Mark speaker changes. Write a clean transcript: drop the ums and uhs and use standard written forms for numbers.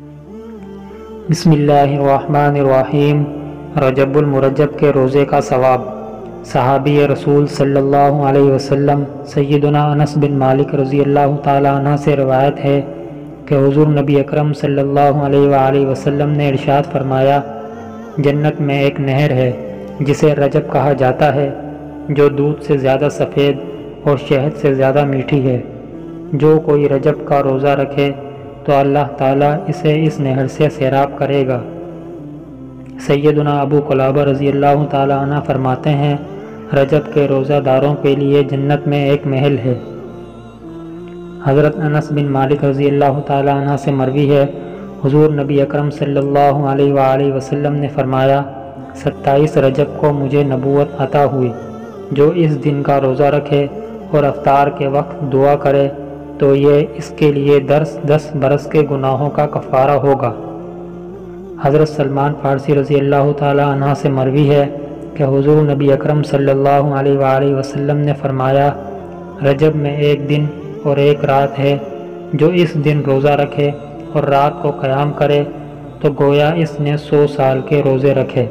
Speaker 1: بسم اللہ الرحمن الرحیم۔ رجب المرجب کے روزے کا ثواب۔ صحابی رسول صلی اللہ علیہ وسلم سیدنا انس بن مالک رضی اللہ تعالیٰ عنہ سے روایت ہے کہ حضور نبی اکرم صلی اللہ علیہ وآلہ وسلم نے ارشاد فرمایا، جنت میں ایک نہر ہے جسے رجب کہا جاتا ہے، جو دودھ سے زیادہ سفید اور شہد سے زیادہ میٹھی ہے۔ جو کوئی رجب کا روزہ رکھے تو اللہ تعالیٰ اسے اس نہر سے سیراب کرے گا۔ سیدنا ابو قلابہ رضی اللہ تعالیٰ عنہ فرماتے ہیں، رجب کے روزہ داروں کے لیے جنت میں ایک محل ہے۔ حضرت انس بن مالک رضی اللہ تعالیٰ عنہ سے مروی ہے، حضور نبی اکرم صلی اللہ علیہ وآلہ وسلم نے فرمایا، 27 رجب کو مجھے نبوت عطا ہوئی۔ جو اس دن کا روزہ رکھے اور افطار کے وقت دعا کرے تو یہ اس کے لیے 10 برس کے گناہوں کا کفارہ ہوگا۔ حضرت سلمان فارسی رضی اللہ تعالیٰ عنہ سے مروی ہے کہ حضور نبی اکرم صلی اللہ علیہ وآلہ وسلم نے فرمایا، رجب میں ایک دن اور ایک رات ہے، جو اس دن روزہ رکھے اور رات کو قیام کرے تو گویا اس نے 100 سال کے روزے رکھے۔